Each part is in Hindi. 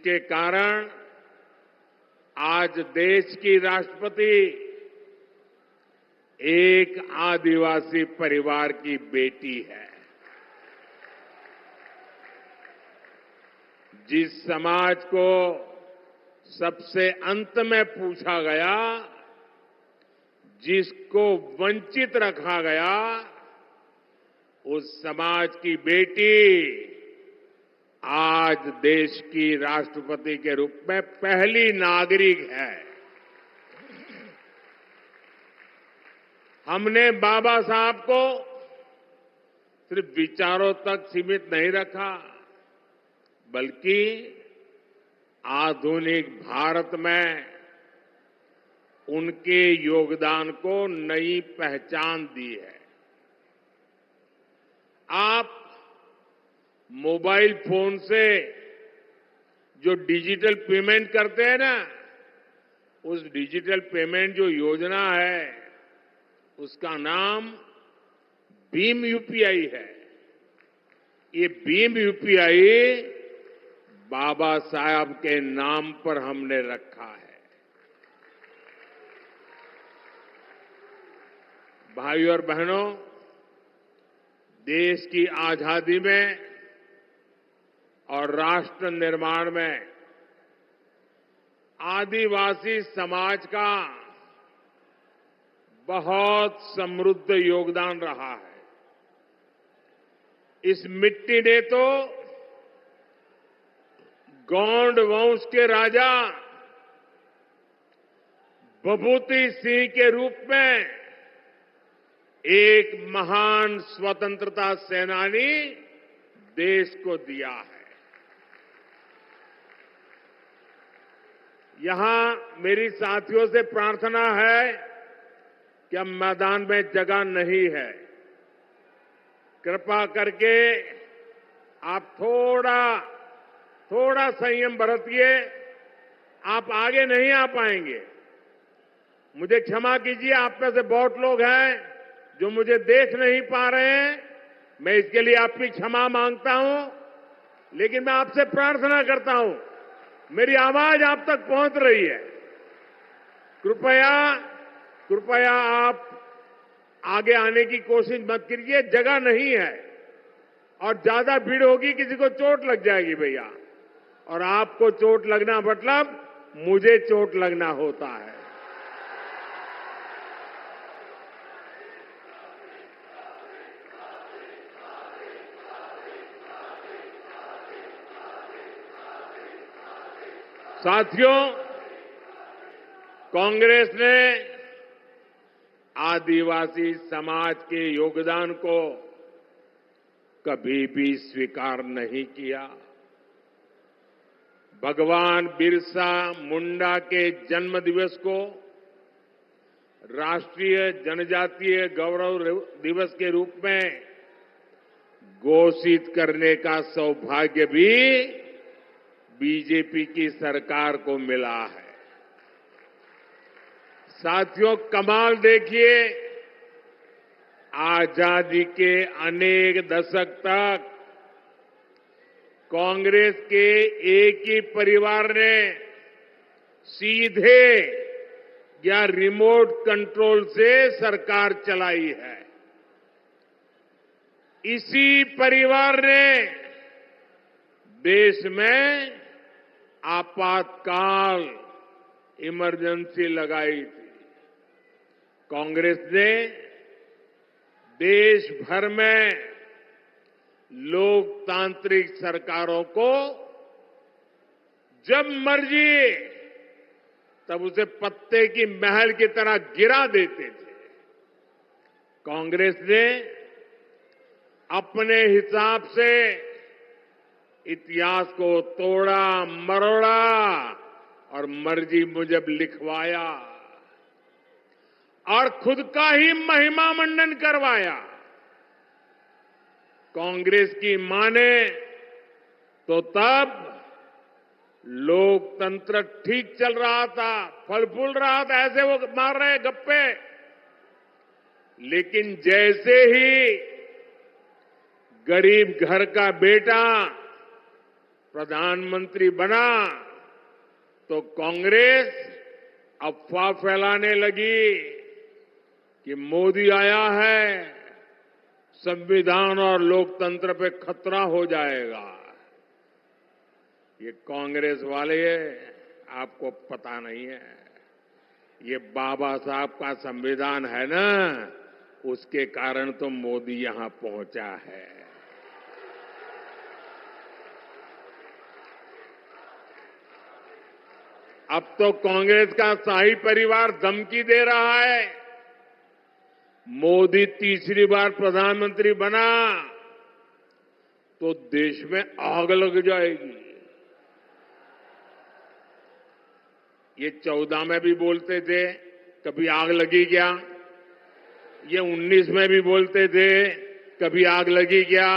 जिसके कारण आज देश की राष्ट्रपति एक आदिवासी परिवार की बेटी है। जिस समाज को सबसे अंत में पूछा गया, जिसको वंचित रखा गया, उस समाज की बेटी आज देश की राष्ट्रपति के रूप में पहली नागरिक है। हमने बाबा साहब को सिर्फ विचारों तक सीमित नहीं रखा, बल्कि आधुनिक भारत में उनके योगदान को नई पहचान दी है। आप मोबाइल फोन से जो डिजिटल पेमेंट करते हैं ना, उस डिजिटल पेमेंट जो योजना है, उसका नाम भीम यूपीआई है। ये भीम यूपीआई बाबा साहब के नाम पर हमने रखा है। भाइयों और बहनों, देश की आजादी में और राष्ट्र निर्माण में आदिवासी समाज का बहुत समृद्ध योगदान रहा है। इस मिट्टी ने तो गौंड वंश के राजा विभूति सिंह के रूप में एक महान स्वतंत्रता सेनानी देश को दिया है। यहां मेरी साथियों से प्रार्थना है कि अब मैदान में जगह नहीं है, कृपा करके आप थोड़ा संयम बरतिए। आप आगे नहीं आ पाएंगे। मुझे क्षमा कीजिए, आप में से बहुत लोग हैं जो मुझे देख नहीं पा रहे हैं। मैं इसके लिए आपकी क्षमा मांगता हूं, लेकिन मैं आपसे प्रार्थना करता हूं, मेरी आवाज आप तक पहुंच रही है। कृपया आप आगे आने की कोशिश मत कीजिए, जगह नहीं है और ज्यादा भीड़ होगी, किसी को चोट लग जाएगी भैया, और आपको चोट लगना मतलब मुझे चोट लगना होता है। साथियों, कांग्रेस ने आदिवासी समाज के योगदान को कभी भी स्वीकार नहीं किया। भगवान बिरसा मुंडा के जन्म दिवस को राष्ट्रीय जनजातीय गौरव दिवस के रूप में घोषित करने का सौभाग्य भी बीजेपी की सरकार को मिला है। साथियों, कमाल देखिए, आजादी के अनेक दशक तक कांग्रेस के एक ही परिवार ने सीधे या रिमोट कंट्रोल से सरकार चलाई है। इसी परिवार ने देश में आपातकाल इमरजेंसी लगाई थी। कांग्रेस ने देश भर में लोकतांत्रिक सरकारों को जब मर्जी तब उसे पत्ते की महल की तरह गिरा देते थे। कांग्रेस ने अपने हिसाब से इतिहास को तोड़ा मरोड़ा और मर्जी मुजब लिखवाया और खुद का ही महिमा मंडन करवाया। कांग्रेस की माने तो तब लोकतंत्र ठीक चल रहा था, फल फूल रहा था, ऐसे वो मार रहे गप्पे। लेकिन जैसे ही गरीब घर का बेटा प्रधानमंत्री बना तो कांग्रेस अफवाह फैलाने लगी कि मोदी आया है, संविधान और लोकतंत्र पे खतरा हो जाएगा। ये कांग्रेस वाले आपको पता नहीं है, ये बाबा साहब का संविधान है ना, उसके कारण तो मोदी यहां पहुंचा है। अब तो कांग्रेस का शाही परिवार धमकी दे रहा है, मोदी तीसरी बार प्रधानमंत्री बना तो देश में आग लग जाएगी। ये 14 में भी बोलते थे, कभी आग लगी क्या? ये 19 में भी बोलते थे, कभी आग लगी क्या?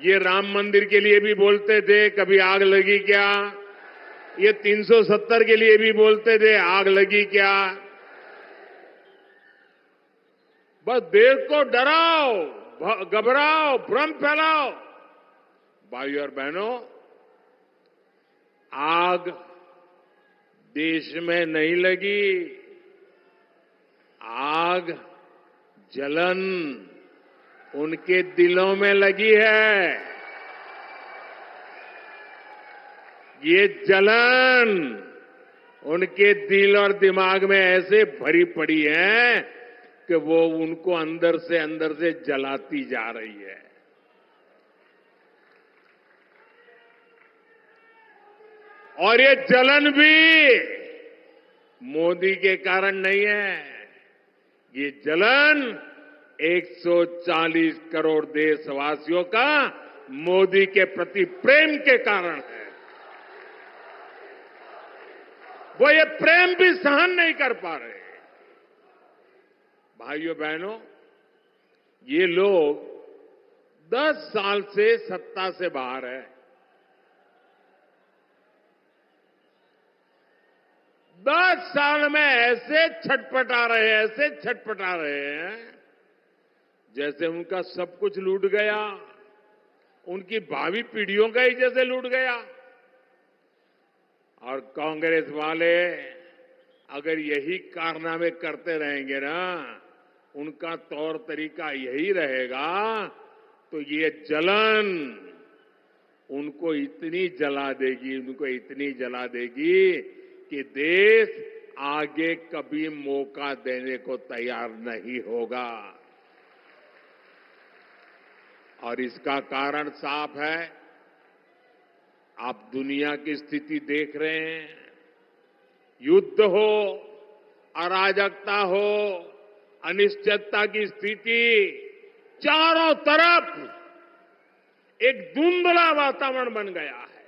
ये राम मंदिर के लिए भी बोलते थे, कभी आग लगी क्या? ये 370 के लिए भी बोलते थे, आग लगी क्या? बस देश को डराओ, घबराओ, भ्रम फैलाओ। भाइयों और बहनों, आग देश में नहीं लगी, आग जलन उनके दिलों में लगी है। ये जलन उनके दिल और दिमाग में ऐसे भरी पड़ी है कि वो उनको अंदर से जलाती जा रही है। और ये जलन भी मोदी के कारण नहीं है, ये जलन 140 करोड़ देशवासियों का मोदी के प्रति प्रेम के कारण है। वो ये प्रेम भी सहन नहीं कर पा रहे। भाइयों बहनों, ये लोग 10 साल से सत्ता से बाहर है। 10 साल में ऐसे छटपटा रहे हैं जैसे उनका सब कुछ लूट गया, उनकी भावी पीढ़ियों का ही जैसे लूट गया। और कांग्रेस वाले अगर यही कारनामे करते रहेंगे ना, उनका तौर तरीका यही रहेगा, तो ये जलन उनको इतनी जला देगी कि देश आगे कभी मौका देने को तैयार नहीं होगा। और इसका कारण साफ है, आप दुनिया की स्थिति देख रहे हैं, युद्ध हो, अराजकता हो, अनिश्चितता की स्थिति, चारों तरफ एक धुंधला वातावरण बन गया है।